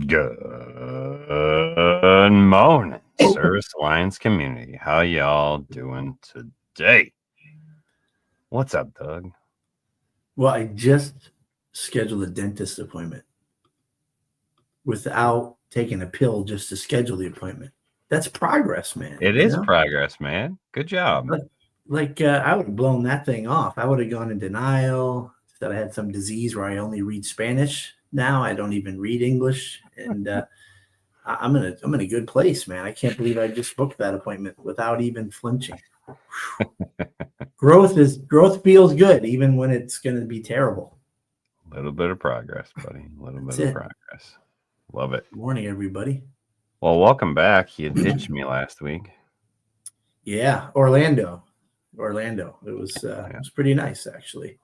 Good morning, Service Alliance community. How y'all doing today? What's up, Doug? Well, I just scheduled a dentist appointment without taking a pill just to schedule the appointment. That's progress, man. It is progress, man. Good job. I would have blown that thing off. I would have gone in denial that I had some disease where I only read Spanish. Now I don't even read English, and I'm in a good place, man. I can't believe I just booked that appointment without even flinching. Growth feels good, even when it's going to be terrible. A little bit of progress, buddy. A little bit of progress. Love it. Good morning, everybody. Well, welcome back. You ditched me last week. Yeah, Orlando. It was pretty nice, actually.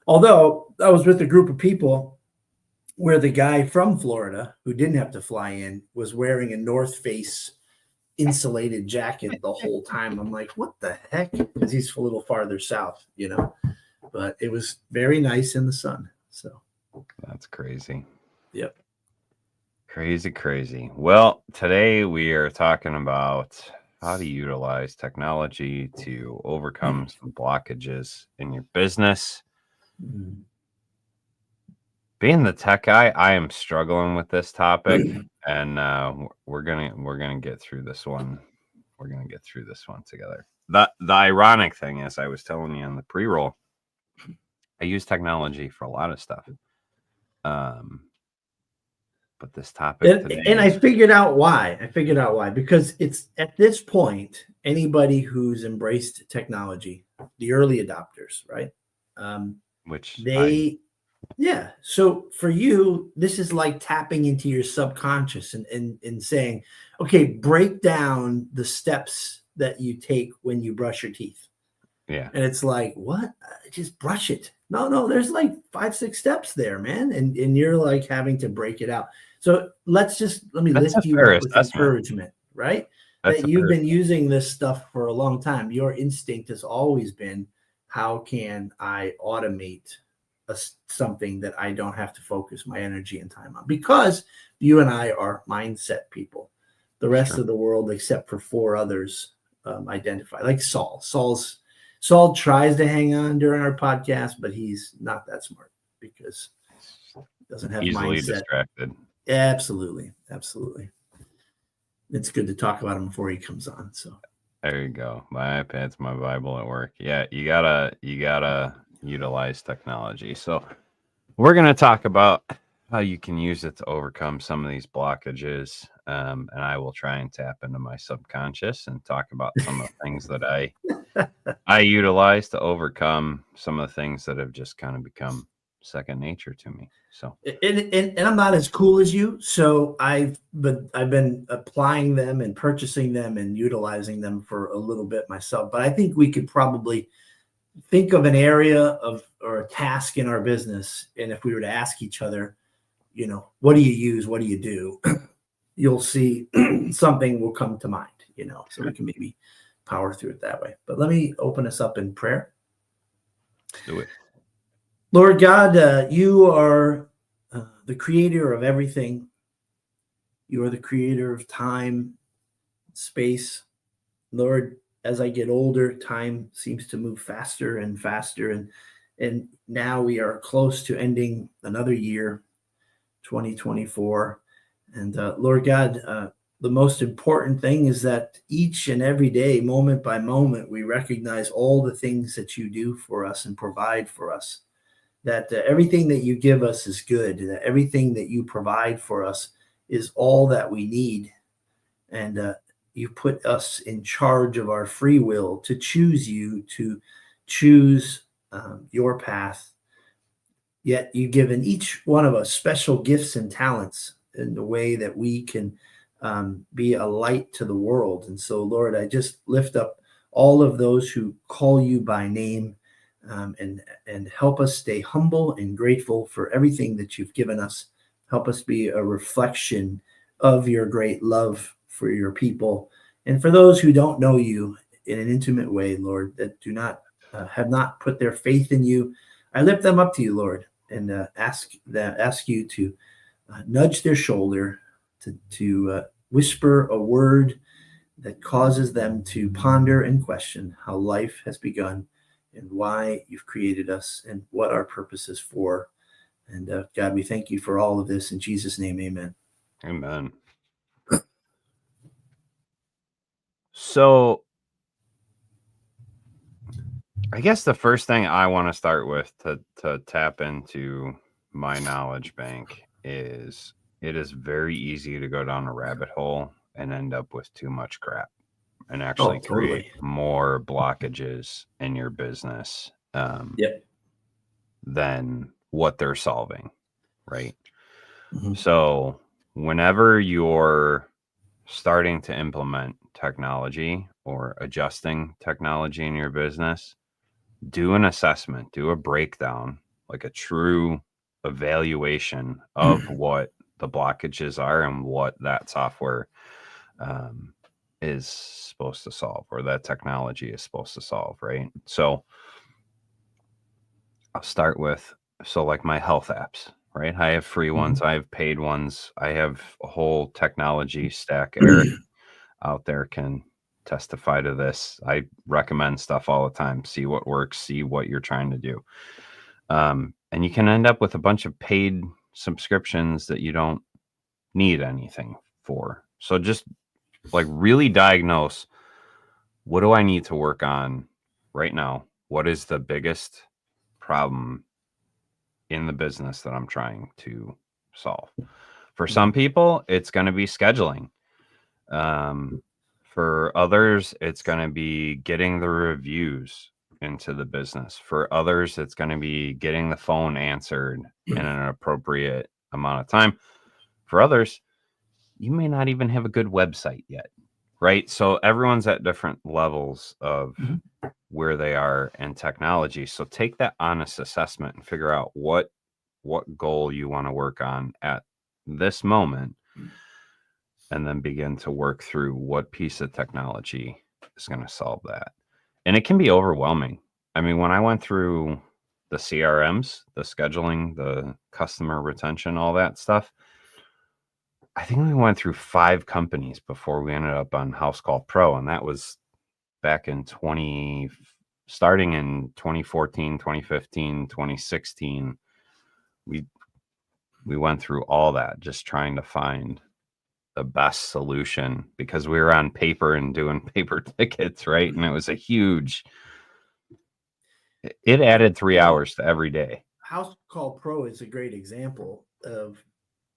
Although I was with a group of people where the guy from Florida who didn't have to fly in was wearing a North Face insulated jacket the whole time. I'm like, what the heck? Because he's a little farther south, But it was very nice in the sun. So that's crazy. Yep. Crazy. Well, today we are talking about how to utilize technology to overcome some blockages in your business. Mm-hmm. Being the tech guy, I am struggling with this topic, and we're gonna get through this one. We're gonna get through this one together. The ironic thing is, I was telling you in the pre-roll, I use technology for a lot of stuff. But this topic today, and I figured out why. Because it's at this point, anybody who's embraced technology, the early adopters, right? So for you, this is like tapping into your subconscious and saying, okay, break down the steps that you take when you brush your teeth. Yeah. And it's like, what? Just brush it. No, there's like 5-6 steps there, man. And you're like having to break it out. So let me lift you up with encouragement, right? That you've been using this stuff for a long time. Your instinct has always been, how can I automate something that I don't have to focus my energy and time on? Because you and I are mindset people. The rest of the world, except for 4 others, identify. Like Saul. Saul tries to hang on during our podcast, but he's not that smart because he doesn't have easily mindset. Distracted. Absolutely. It's good to talk about him before he comes on. So there you go. My iPad's my Bible at work. Yeah, you gotta utilize technology. So we're gonna talk about how you can use it to overcome some of these blockages. And I will try and tap into my subconscious and talk about some of the things that I utilize to overcome some of the things that have just kind of become second nature to me. So and I'm not as cool as you, so I've been applying them and purchasing them and utilizing them for a little bit myself. But I think we could probably think of an area or a task in our business, and if we were to ask each other, what do you use, what do you do, you'll see something will come to mind, so we can maybe power through it that way. But let me open us up in prayer. Let's do it. Lord God, you are the creator of everything. You are the creator of time, space. Lord, as I get older, time seems to move faster and faster. And now we are close to ending another year, 2024. And Lord God, the most important thing is that each and every day, moment by moment, we recognize all the things that you do for us and provide for us. That everything that you give us is good, that everything that you provide for us is all that we need. And you put us in charge of our free will to choose you, to choose your path. Yet you've given each one of us special gifts and talents in the way that we can be a light to the world. And so, Lord, I just lift up all of those who call you by name. And help us stay humble and grateful for everything that you've given us. Help us be a reflection of your great love for your people. And for those who don't know you in an intimate way, Lord, that do not have not put their faith in you, I lift them up to you, Lord, and ask you to nudge their shoulder, to whisper a word that causes them to ponder and question how life has begun and why you've created us and what our purpose is for. And God, we thank you for all of this. In Jesus' name, amen. Amen. So I guess the first thing I want to start with to tap into my knowledge bank is it is very easy to go down a rabbit hole and end up with too much crap and actually create more blockages in your business than what they're solving, right? Mm-hmm. So whenever you're starting to implement technology or adjusting technology in your business, do an assessment, do a breakdown, like a true evaluation of what the blockages are and what that software is supposed to solve, or that technology is supposed to solve, right? So I'll start with, like my health apps, right? I have free ones, I have paid ones, I have a whole technology stack. Eric out there can testify to this. I recommend stuff all the time. See what works, see what you're trying to do. And you can end up with a bunch of paid subscriptions that you don't need anything for. So just like really diagnose, what do I need to work on right now? What is the biggest problem in the business that I'm trying to solve? For some people, it's going to be scheduling. For others, it's going to be getting the reviews into the business. For others, it's going to be getting the phone answered in an appropriate amount of time. For others, you may not even have a good website yet, right? So everyone's at different levels of where they are in technology. So take that honest assessment and figure out what goal you want to work on at this moment, and then begin to work through what piece of technology is going to solve that. And it can be overwhelming. I mean, when I went through the CRMs, the scheduling, the customer retention, all that stuff, I think we went through 5 companies before we ended up on House Call Pro. And that was back in starting in 2014, 2015, 2016. We went through all that, just trying to find the best solution, because we were on paper and doing paper tickets, right? And it was it added 3 hours to every day. House Call Pro is a great example of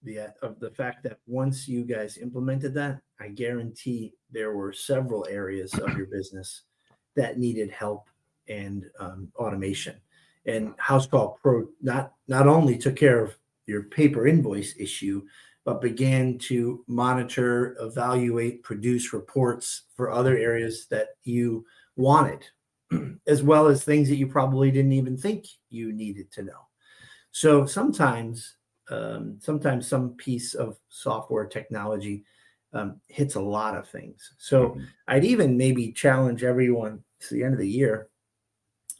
the fact that once you guys implemented that, I guarantee there were several areas of your business that needed help and automation. And House Call Pro not only took care of your paper invoice issue, but began to monitor, evaluate, produce reports for other areas that you wanted, as well as things that you probably didn't even think you needed to know. So sometimes some piece of software technology hits a lot of things. So I'd even maybe challenge everyone to the end of the year,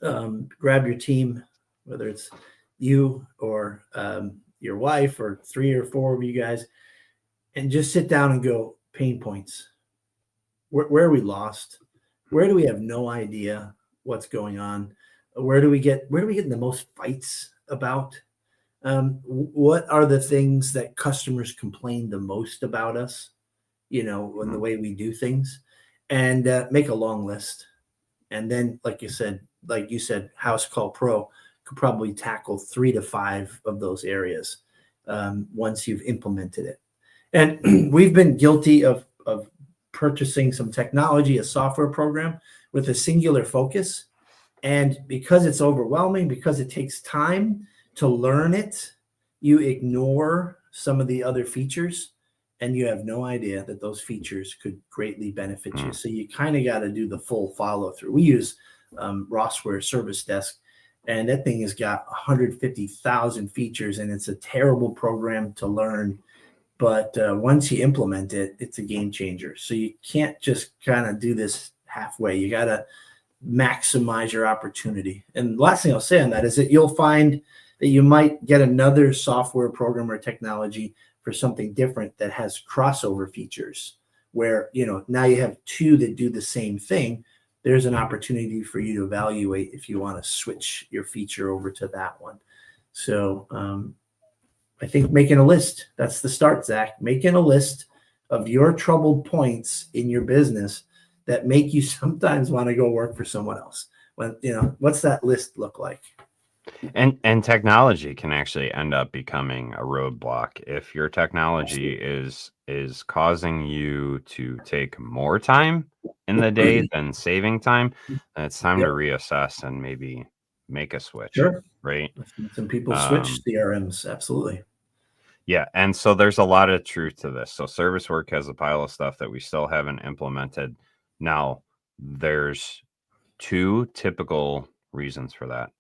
grab your team, whether it's you or your wife or 3 or 4 of you guys, and just sit down and go, pain points. Where are we lost? Where do we have no idea what's going on? Where do we get in the most fights about? What are the things that customers complain the most about us, in the way we do things, and make a long list. And then, like you said, House Call Pro could probably tackle 3 to 5 of those areas once you've implemented it. And we've been guilty of purchasing some technology, a software program with a singular focus. And because it's overwhelming, because it takes time to learn it, you ignore some of the other features, and you have no idea that those features could greatly benefit you. So you kind of got to do the full follow through. We use Rossware Service Desk, and that thing has got 150,000 features, and it's a terrible program to learn. But once you implement it, it's a game changer. So you can't just kind of do this halfway. You got to maximize your opportunity. And the last thing I'll say on that is that you'll find that you might get another software program or technology for something different that has crossover features where, now you have two that do the same thing. There's an opportunity for you to evaluate if you want to switch your feature over to that one. So I think making a list, that's the start, Zach. Making a list of your troubled points in your business that make you sometimes want to go work for someone else. When, what's that list look like? And technology can actually end up becoming a roadblock if your technology is causing you to take more time in the day than saving time. Then it's time to reassess and maybe make a switch. Sure. Right. Some people switch CRMs. Absolutely. Yeah. And so there's a lot of truth to this. So service work has a pile of stuff that we still haven't implemented. Now, there's two typical reasons for that.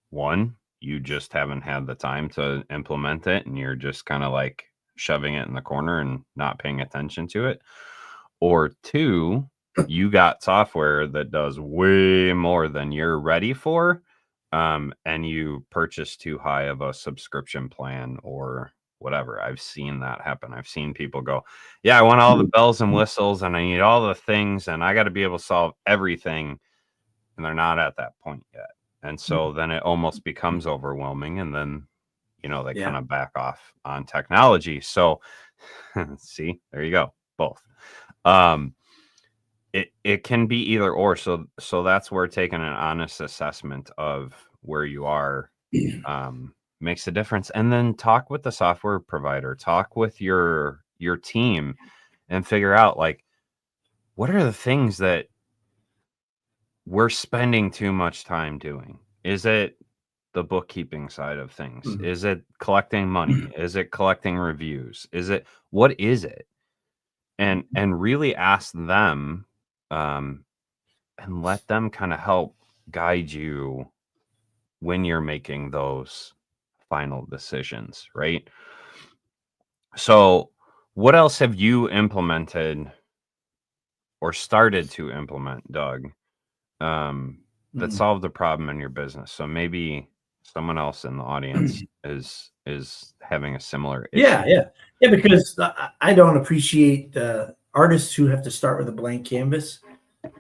One, you just haven't had the time to implement it and you're just kind of like shoving it in the corner and not paying attention to it. Or two, you got software that does way more than you're ready for. And you purchase too high of a subscription plan or whatever. I've seen that happen. I've seen people go, yeah, I want all the bells and whistles and I need all the things and I got to be able to solve everything. And they're not at that point yet. And so then it almost becomes overwhelming. And then, they kind of back off on technology. So see, there you go. Both. It can be either or. So that's where taking an honest assessment of where you are makes a difference. And then talk with the software provider, talk with your team and figure out like, what are the things that we're spending too much time doing? Is it the bookkeeping side of things? Is it collecting money? Is it collecting reviews? What is it? And really ask them and let them kind of help guide you when you're making those final decisions, right? So what else have you implemented or started to implement, Doug, that solved the problem in your business? So maybe someone else in the audience is having a similar issue. Yeah, because I don't appreciate artists who have to start with a blank canvas.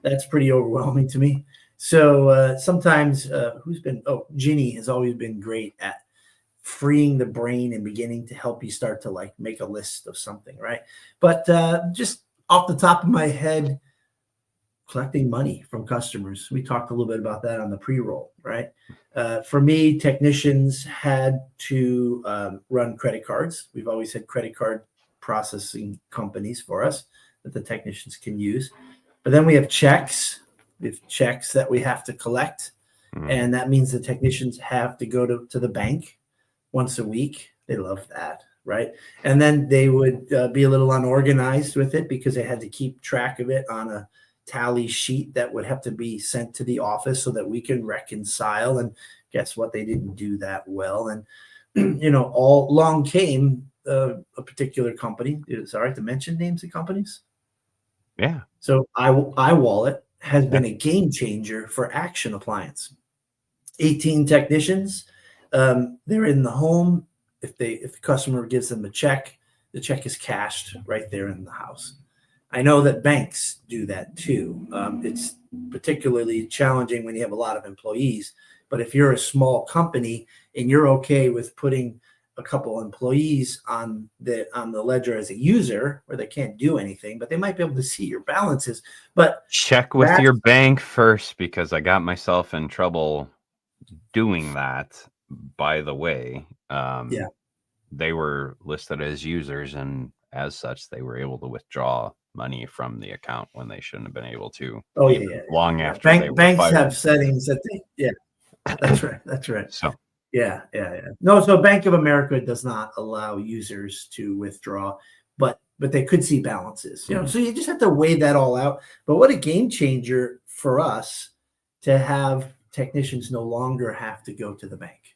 That's pretty overwhelming to me. So sometimes Ginny has always been great at freeing the brain and beginning to help you start to like make a list of something, right? But just off the top of my head, collecting money from customers. We talked a little bit about that on the pre-roll, right? For me, technicians had to run credit cards. We've always had credit card processing companies for us that the technicians can use. But then we have checks. We have checks that we have to collect. And that means the technicians have to go to the bank once a week. They love that, right? And then they would be a little unorganized with it because they had to keep track of it on a tally sheet that would have to be sent to the office so that we can reconcile. And guess what? They didn't do that well. And, all along came a particular company. Is it all right to mention names of companies? Yeah. So iWallet has been a game changer for Action Appliance. 18 technicians. They're in the home. If the customer gives them a check, the check is cashed right there in the house. I know that banks do that too. It's particularly challenging when you have a lot of employees. But if you're a small company and you're okay with putting a couple employees on the ledger as a user where they can't do anything, but they might be able to see your balances. But check with your bank first, because I got myself in trouble doing that. By the way, they were listed as users, and as such, they were able to withdraw money from the account when they shouldn't have been able to. Long after banks have settings that that's right. So no, so Bank of America does not allow users to withdraw, but they could see balances, so you just have to weigh that all out. But what a game changer for us to have technicians no longer have to go to the bank.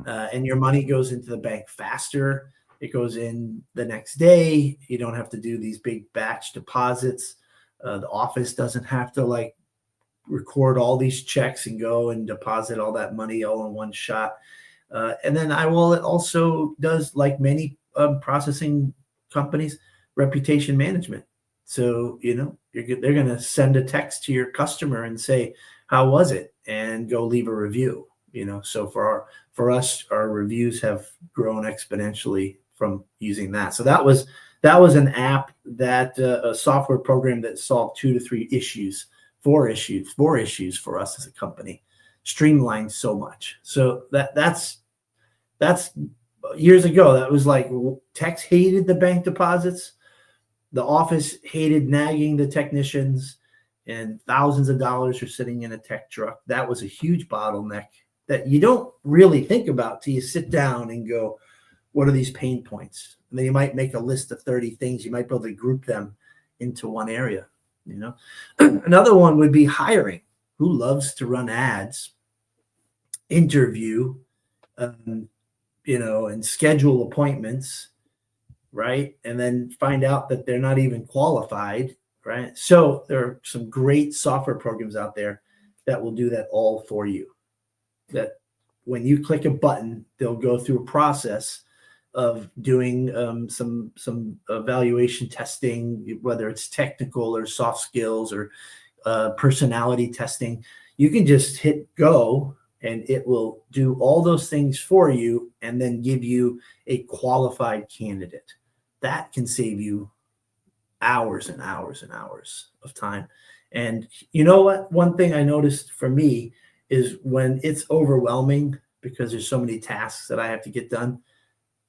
And your money goes into the bank faster. It goes in the next day. You don't have to do these big batch deposits. The office doesn't have to record all these checks and go and deposit all that money all in one shot. And then iWallet also does, like many processing companies, reputation management. So, they're going to send a text to your customer and say, how was it? And go leave a review. So for us, our reviews have grown exponentially from using that. So that was an app, that a software program that solved 2 to 3 issues, 4 issues for us as a company, streamlined so much. So that's years ago. That was like, techs hated the bank deposits. The office hated nagging the technicians, and thousands of dollars are sitting in a tech truck. That was a huge bottleneck that you don't really think about till you sit down and go, what are these pain points? And then you might make a list of 30 things. You might be able to group them into one area. Another one would be hiring. Who loves to run ads, interview, and schedule appointments, right? And then find out that they're not even qualified, right? So there are some great software programs out there that will do that all for you. That when you click a button, they'll go through a process of doing some evaluation testing, whether it's technical or soft skills or personality testing. You can just hit go, and it will do all those things for you and then give you a qualified candidate. That can save you hours and hours and hours of time. And you know what? One thing I noticed for me is when it's overwhelming because there's so many tasks that I have to get done,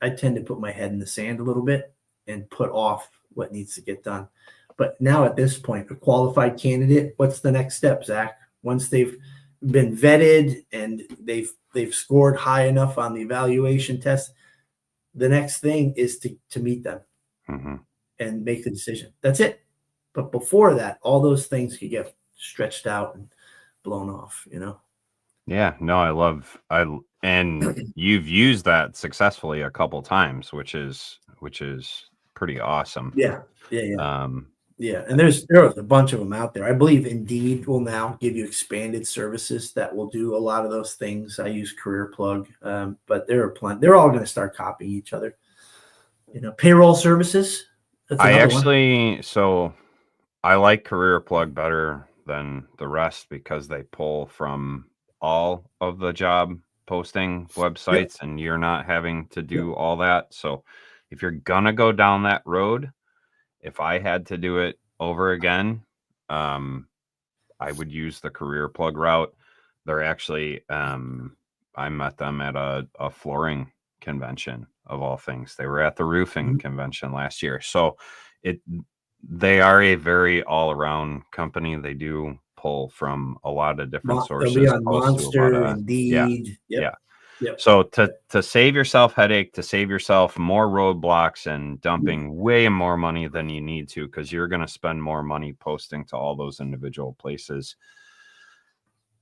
I tend to put my head in the sand a little bit and put off what needs to get done. But now at this point, a qualified candidate, what's the next step, Zach? Once they've been vetted and they've scored high enough on the evaluation test, the next thing is to meet them and make the decision. That's it. But before that, all those things could get stretched out and blown off, Yeah, no, and you've used that successfully a couple times, which is pretty awesome. Yeah. Yeah, and there are a bunch of them out there. I believe Indeed will now give you expanded services that will do a lot of those things. I use Career Plug, but there are plenty. They're all going to start copying each other. Payroll services. That's one. So I like Career Plug better than the rest because they pull from all of the job posting websites, and you're not having to do all that. So if you're gonna go down that road, if I had to do it over again, I would use the Career Plug route. They're actually, I met them at a flooring convention of all things. They were at the roofing convention last year. So they are a very all-around company. They do pull from a lot of different sources. They'll be on Monster, Indeed. Yeah. So to save yourself headache, to save yourself more roadblocks and dumping way more money than you need to, because you're going to spend more money posting to all those individual places,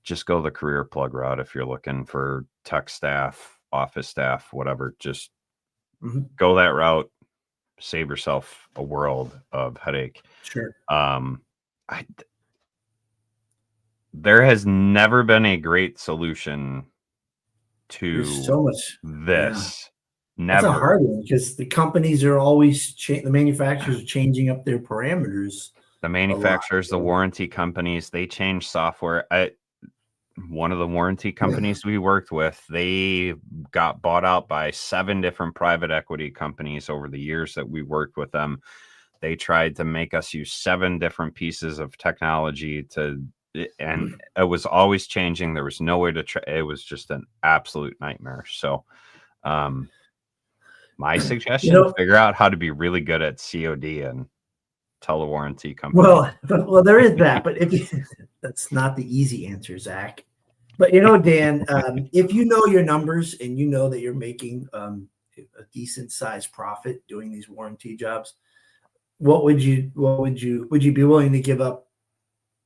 just go the Career Plug route. If you're looking for tech staff, office staff, whatever, just go that route. Save yourself a world of headache. Sure. There has never been a great solution to There's so much this. Yeah. Never. That's a hard one because the companies are always the manufacturers are changing up their parameters. The manufacturers, the warranty companies, they change software. One of the warranty companies we worked with, they got bought out by 7 different private equity companies over the years that we worked with them. They tried to make us use 7 different pieces of technology and it was always changing. There was no way to it was just an absolute nightmare. So my suggestion, figure out how to be really good at COD and tell the warranty company. Well, there is that, but that's not the easy answer, Zach. But Dan, if you know your numbers and you know that you're making a decent sized profit doing these warranty jobs, would you be willing to give up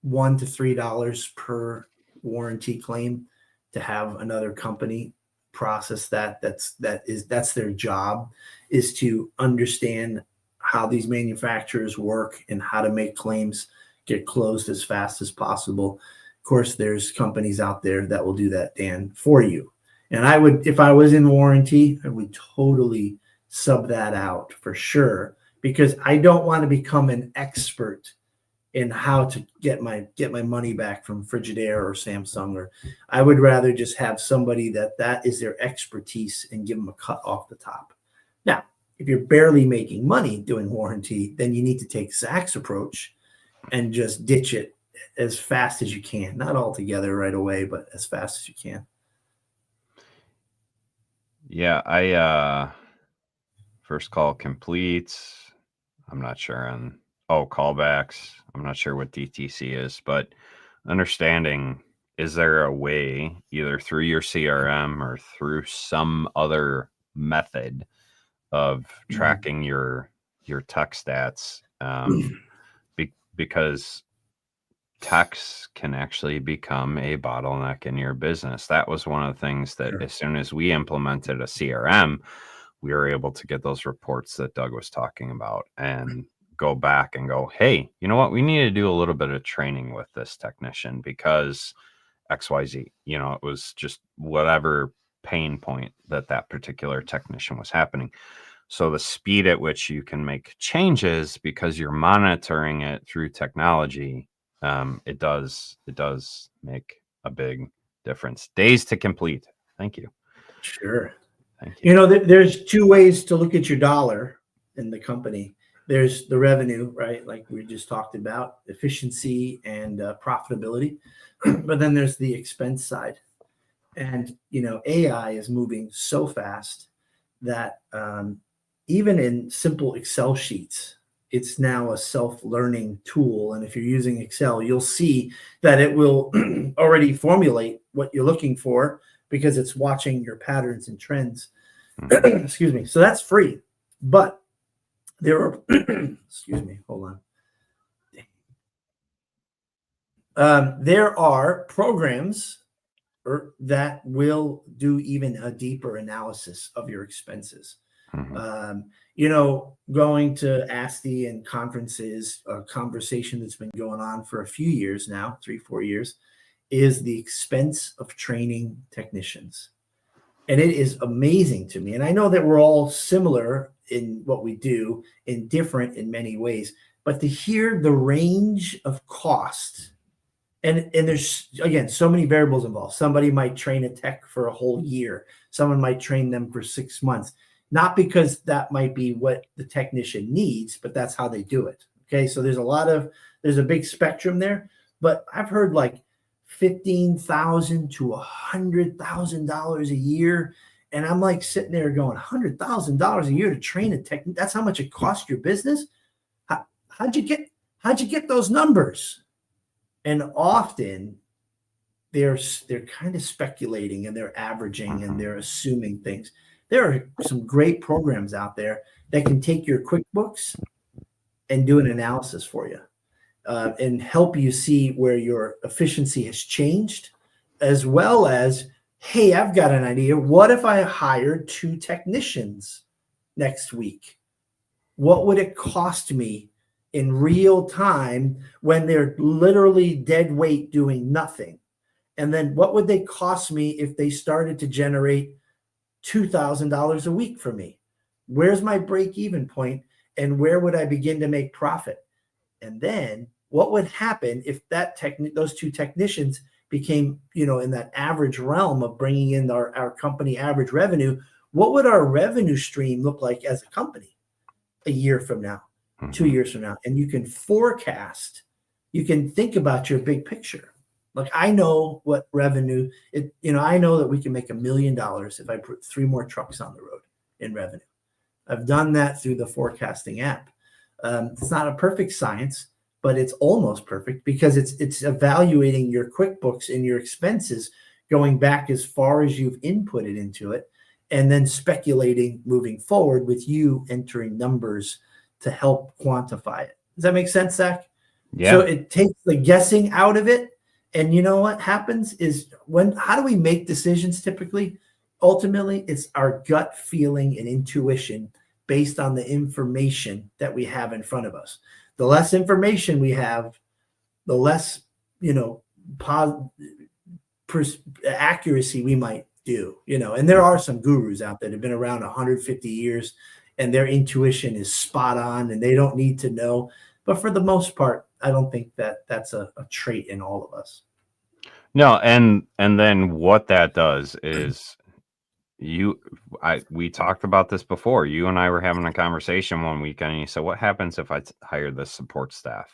$1 to $3 per warranty claim to have another company process that? That's their job, is to understand how these manufacturers work and how to make claims get closed as fast as possible. Of course, there's companies out there that will do that, Dan, for you. And I would, if I was in warranty, I would totally sub that out for sure, because I don't want to become an expert in how to get my money back from Frigidaire or Samsung. Or I would rather just have somebody that is their expertise and give them a cut off the top. Now, if you're barely making money doing warranty, then you need to take Zach's approach and just ditch it as fast as you can. Not altogether right away, but as fast as you can. Yeah, I first call completes. I'm not sure on callbacks. I'm not sure what DTC is, but understanding, is there a way either through your CRM or through some other method of tracking your tech stats? Because techs can actually become a bottleneck in your business. That was one of the things that as soon as we implemented a CRM, we were able to get those reports that Doug was talking about and go back and go, hey, you know what? We need to do a little bit of training with this technician because XYZ, it was just whatever pain point that particular technician was happening. So the speed at which you can make changes because you're monitoring it through technology, it does make a big difference. Days to complete. Thank you. Sure. Thank you. There's two ways to look at your dollar in the company. There's the revenue, right? Like we just talked about, efficiency and profitability. But then there's the expense side. And, AI is moving so fast that even in simple Excel sheets, it's now a self-learning tool. And if you're using Excel, you'll see that it will already formulate what you're looking for because it's watching your patterns and trends. Excuse me. So that's free. But there are, excuse me, hold on. There are programs that will do even a deeper analysis of your expenses. Going to ASTI and conferences, a conversation that's been going on for a few years now, 3-4 years, is the expense of training technicians. And it is amazing to me. And I know that we're all similar in what we do and different in many ways, but to hear the range of cost, and there's, again, so many variables involved. Somebody might train a tech for a whole year. Someone might train them for 6 months. Not because that might be what the technician needs, but that's how they do it. Okay, so there's a big spectrum there. But I've heard like $15,000 to $100,000 a year, and I'm like sitting there going, $100,000 a year to train a tech. That's how much it costs your business. How'd you get those numbers? And often they're kind of speculating and they're averaging and they're assuming things. There are some great programs out there that can take your QuickBooks and do an analysis for you and help you see where your efficiency has changed, as well as, hey, I've got an idea. What if I hired 2 technicians next week? What would it cost me in real time when they're literally dead weight doing nothing? And then what would they cost me if they started to generate $2,000 a week for me? Where's my break-even point, and where would I begin to make profit? And then what would happen if those 2 technicians became, in that average realm of bringing in our company average revenue? What would our revenue stream look like as a company a year from now, 2 years from now? And you can forecast, you can think about your big picture. Like, I know what revenue, I know that we can make $1 million if I put 3 more trucks on the road in revenue. I've done that through the forecasting app. It's not a perfect science, but it's almost perfect because it's evaluating your QuickBooks and your expenses going back as far as you've inputted into it, and then speculating moving forward with you entering numbers to help quantify it. Does that make sense, Zach? Yeah. So it takes the guessing out of it. And you know what happens is how do we make decisions typically? Ultimately, it's our gut feeling and intuition based on the information that we have in front of us. The less information we have, the less, accuracy we might do, and there are some gurus out there that have been around 150 years and their intuition is spot on and they don't need to know. But for the most part, I don't think that that's a trait in all of us. No, and then what that does is we talked about this before. You and I were having a conversation one weekend, and you said, "What happens if I hire this support staff?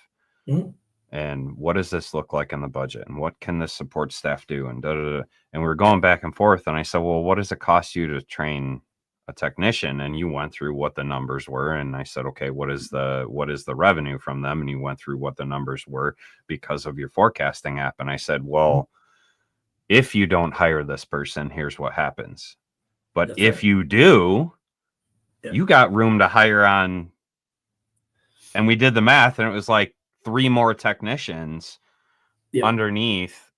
Mm-hmm. And what does this look like in the budget? And what can this support staff do?" And and we were going back and forth. And I said, "Well, what does it cost you to train a technician?" And you went through what the numbers were. And I said, "Okay, what is the revenue from them?" And you went through what the numbers were because of your forecasting app. And I said, "Well, if you don't hire this person, here's what happens. But That's if right. you do, Yeah. you got room to hire on." And we did the math, and it was like 3 more technicians underneath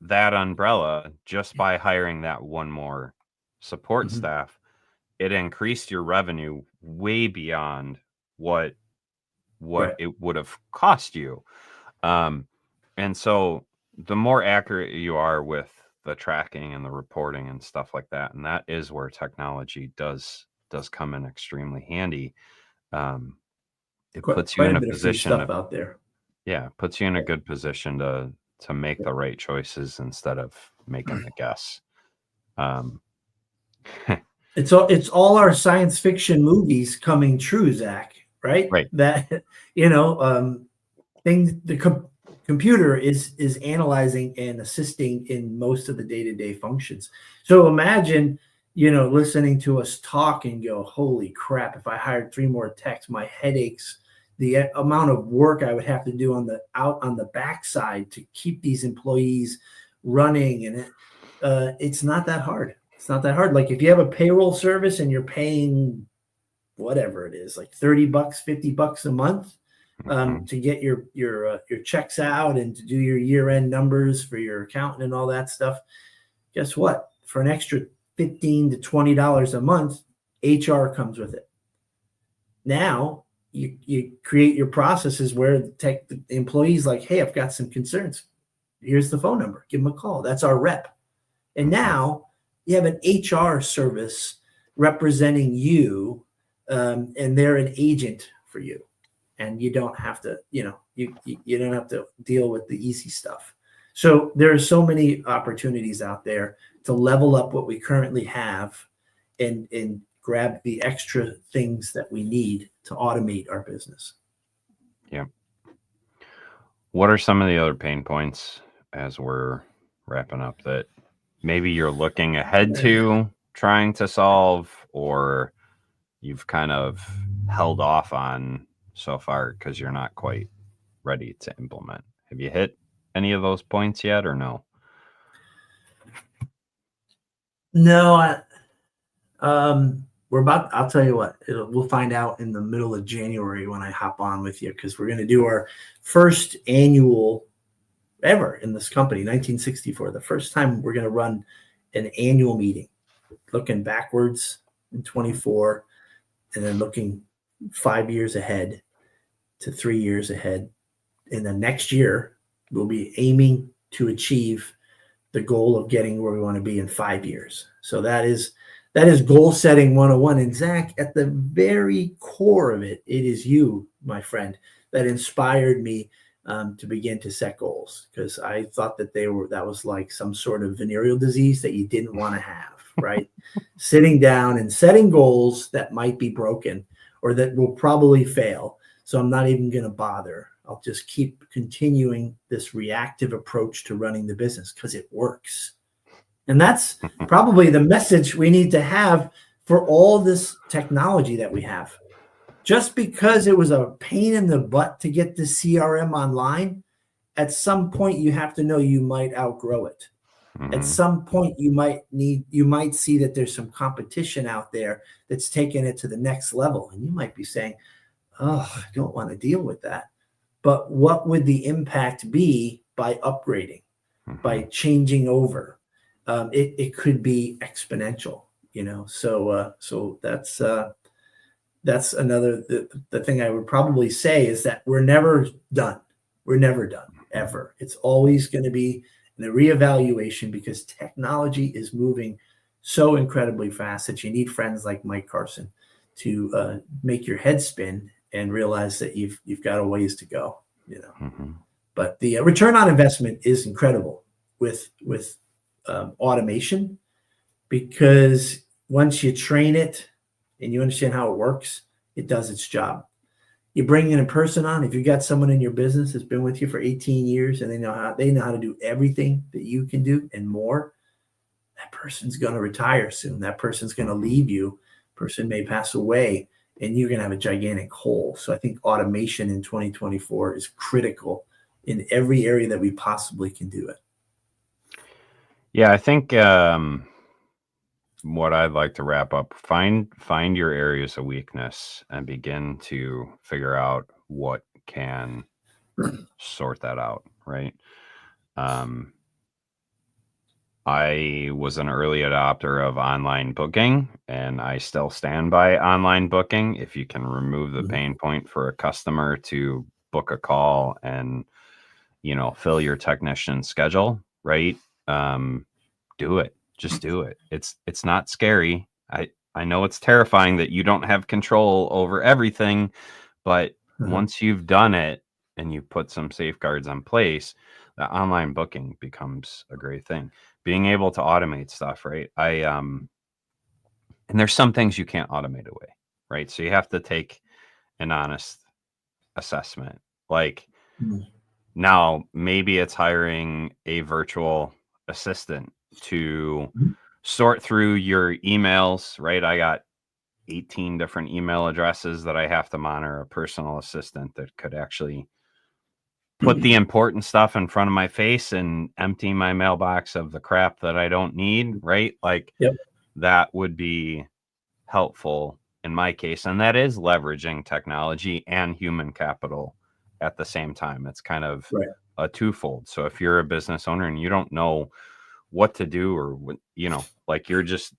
that umbrella just by hiring that one more support staff. It increased your revenue way beyond what it would have cost you. And so the more accurate you are with the tracking and the reporting and stuff like that, and that is where technology does come in extremely handy. It puts you in a position out there. Yeah, puts you in a good position to make the right choices instead of making the guess. It's all our science fiction movies coming true, Zach, right? Right. That, the computer is analyzing and assisting in most of the day-to-day functions. So imagine, listening to us talk and go, holy crap, if I hired 3 more techs, my headaches, the amount of work I would have to do out on the backside to keep these employees running. And it's not that hard. It's not that hard. Like if you have a payroll service and you're paying whatever it is, like $30, $50 a month to get your checks out and to do your year-end numbers for your accountant and all that stuff. Guess what? For an extra $15 to $20 a month, HR comes with it. Now you create your processes where the employees like, hey, I've got some concerns. Here's the phone number. Give them a call. That's our rep. And now you have an HR service representing you, and they're an agent for you. And you don't have to, you don't have to deal with the easy stuff. So there are so many opportunities out there to level up what we currently have and grab the extra things that we need to automate our business. Yeah. What are some of the other pain points as we're wrapping up that maybe you're looking ahead to trying to solve, or you've kind of held off on so far because you're not quite ready to implement? Have you hit any of those points yet, or no? No, I'll tell you what, we'll find out in the middle of January when I hop on with you, because we're going to do our first annual ever in this company, 1964. The first time we're going to run an annual meeting, looking backwards in 24 and then looking 5 years ahead to 3 years ahead. And then next year, we'll be aiming to achieve the goal of getting where we want to be in 5 years. So that is goal setting 101. And Zach, at the very core of it, it is you, my friend, that inspired me to begin to set goals, because I thought that that was like some sort of venereal disease that you didn't want to have, right? Sitting down and setting goals that might be broken or that will probably fail. So I'm not even going to bother. I'll just keep continuing this reactive approach to running the business because it works. And that's probably the message we need to have for all this technology that we have. Just because it was a pain in the butt to get the CRM online, at some point you have to know you might outgrow it. At some point you might see that there's some competition out there that's taking it to the next level. And you might be saying, oh, I don't want to deal with that. But what would the impact be by upgrading, by changing over? It could be exponential, So that's another, the thing I would probably say is that we're never done. We're never done, ever. It's always going to be a reevaluation, because technology is moving so incredibly fast that you need friends like Mike Carson to make your head spin and realize that you've got a ways to go, you know. Mm-hmm. But the return on investment is incredible with automation, because once you train it and you understand how it works, it does its job. You bring in a person on, if you got someone in your business that's been with you for 18 years and they know how to do everything that you can do and more, that person's going to retire soon. That person's going to leave you. Person may pass away, and you're going to have a gigantic hole. So I think automation in 2024 is critical in every area that we possibly can do it. Yeah, I think what I'd like to wrap up, find your areas of weakness and begin to figure out what can sort that out, right? I was an early adopter of online booking, and I still stand by online booking. If you can remove the pain point for a customer to book a call and, you know, fill your technician schedule, right? Do it. Just do it. It's not scary. I know it's terrifying that you don't have control over everything, but once you've done it and you put some safeguards in place, the online booking becomes a great thing. Being able to automate stuff, right? And there's some things you can't automate away, right? So you have to take an honest assessment. Like now, maybe it's hiring a virtual assistant to sort through your emails, right? I got 18 different email addresses that I have to monitor. A personal assistant that could actually put the important stuff in front of my face and empty my mailbox of the crap that I don't need, right? Like that would be helpful in my case. And that is leveraging technology and human capital at the same time. It's kind of a twofold. So if you're a business owner and you don't know what to do, or what, you know, like you're just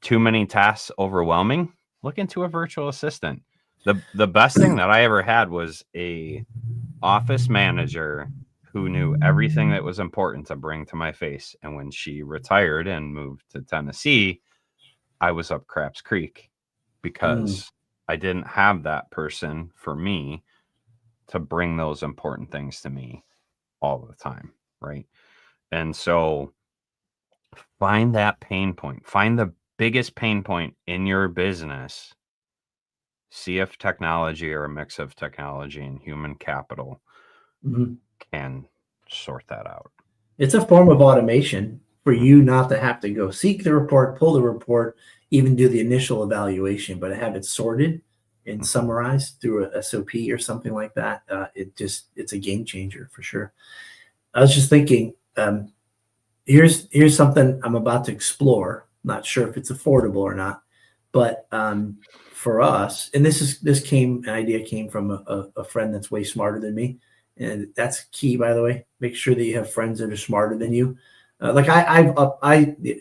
too many tasks overwhelming, look into a virtual assistant. The best thing that I ever had was a office manager who knew everything that was important to bring to my face. And when she retired and moved to Tennessee, I was up Craps Creek because I didn't have that person for me to bring those important things to me all the time, right? And so find that pain point. Find the biggest pain point in your business. See if technology or a mix of technology and human capital can sort that out. It's a form of automation for you not to have to go seek the report, pull the report, even do the initial evaluation, but have it sorted and summarized through a SOP or something like that. It's a game changer for sure. I was just thinking, here's something I'm about to explore. Not sure if it's affordable or not, but for us, and an idea came from a friend that's way smarter than me. And that's key, by the way. Make sure that you have friends that are smarter than you. Like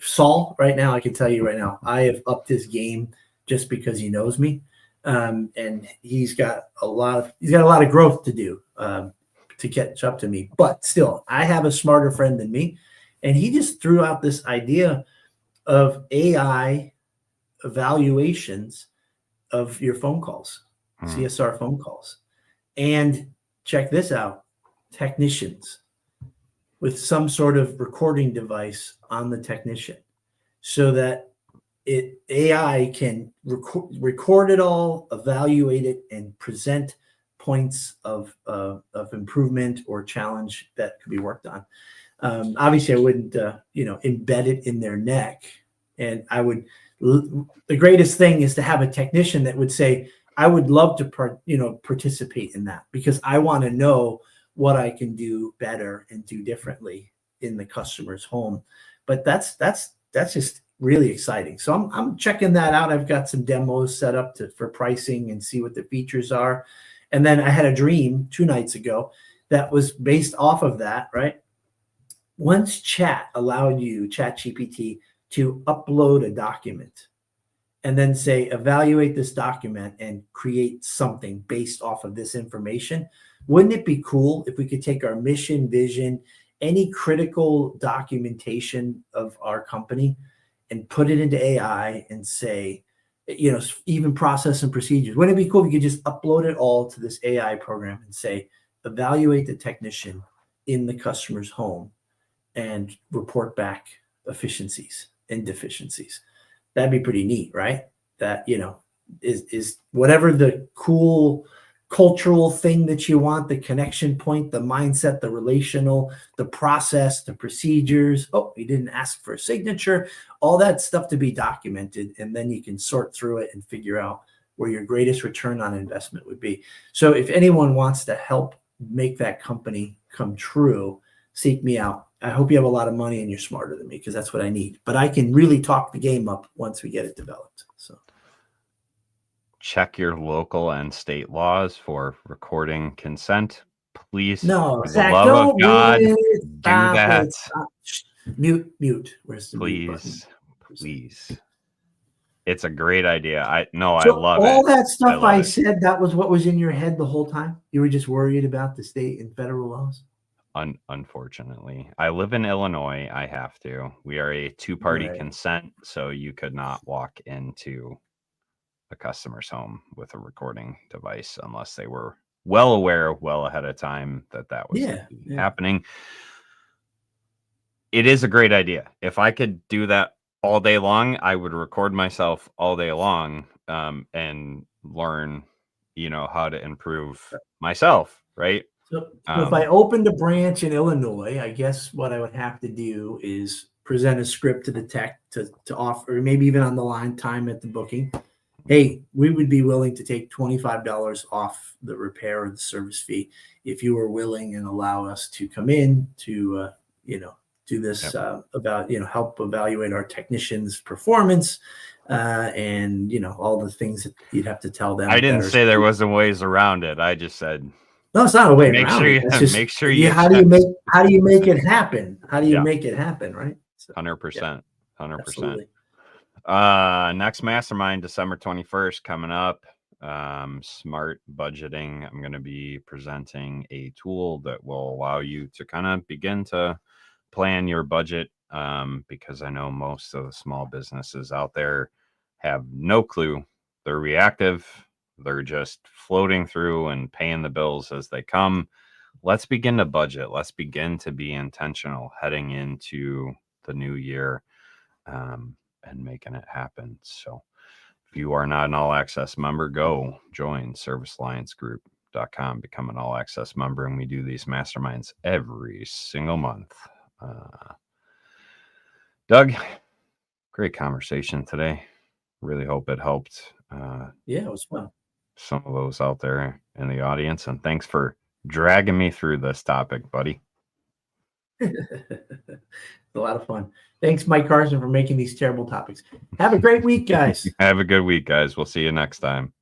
Saul right now, I can tell you right now, I have upped his game just because he knows me. And he's got a lot of growth to do to catch up to me. But still, I have a smarter friend than me. And he just threw out this idea of AI evaluations of your phone calls, CSR phone calls. And check this out, technicians with some sort of recording device on the technician so that AI can record it all, evaluate it, and present points of improvement or challenge that could be worked on. Obviously, I wouldn't, embed it in their neck. And the greatest thing is to have a technician that would say, I would love to, participate in that because I want to know what I can do better and do differently in the customer's home. But that's just really exciting. So I'm checking that out. I've got some demos set up for pricing and see what the features are. And then I had a dream 2 nights ago that was based off of that, right? Once chat allowed you, ChatGPT, to upload a document and then say, evaluate this document and create something based off of this information. Wouldn't it be cool if we could take our mission, vision, any critical documentation of our company and put it into AI and say, even process and procedures. Wouldn't it be cool if you could just upload it all to this AI program and say, evaluate the technician in the customer's home and report back efficiencies and deficiencies? That'd be pretty neat, right? That, is whatever the cool cultural thing that you want, the connection point, the mindset, the relational, the process, the procedures. Oh, he didn't ask for a signature, all that stuff to be documented. And then you can sort through it and figure out where your greatest return on investment would be. So if anyone wants to help make that company come true, seek me out. I hope you have a lot of money and you're smarter than me, because that's what I need. But I can really talk the game up once we get it developed. So check your local and state laws for recording consent. Please, no, for the Zach, love of don't God, do it. do Stop that. it. Stop. Mute. Where's the mute button? Please. It's a great idea. I love all it. That stuff I said, that was what was in your head the whole time? You were just worried about the state and federal laws? Unfortunately, I live in Illinois. I have to. We are a two-party consent, so you could not walk into a customer's home with a recording device unless they were well aware, well ahead of time that was happening. It is a great idea. If I could do that all day long, I would record myself all day long and learn, how to improve myself, right? So if I opened a branch in Illinois, I guess what I would have to do is present a script to the tech to offer, or maybe even on the line time at the booking. Hey, we would be willing to take $25 off the repair or the service fee if you were willing and allow us to come in to, do this about, help evaluate our technicians' performance and, all the things that you'd have to tell them. I didn't say there wasn't ways around it. I just said, no, it's not a way make around sure it. you make sure you. How do you make it happen? How do you make it happen? Right. 100%. 100%. Absolutely. Next mastermind, December 21st, coming up. Smart budgeting. I'm going to be presenting a tool that will allow you to kind of begin to plan your budget, because I know most of the small businesses out there have no clue. They're reactive. They're just floating through and paying the bills as they come. Let's begin to budget. Let's begin to be intentional heading into the new year and making it happen. So if you are not an All Access member, go join servicealliancegroup.com, become an All Access member, and we do these masterminds every single month. Doug, great conversation today. Really hope it helped. It was fun. Some of those out there in the audience, and thanks for dragging me through this topic, buddy. It's a lot of fun. Thanks, Mike Carson, for making these terrible topics. Have a great week, guys. Have a good week, guys. We'll see you next time.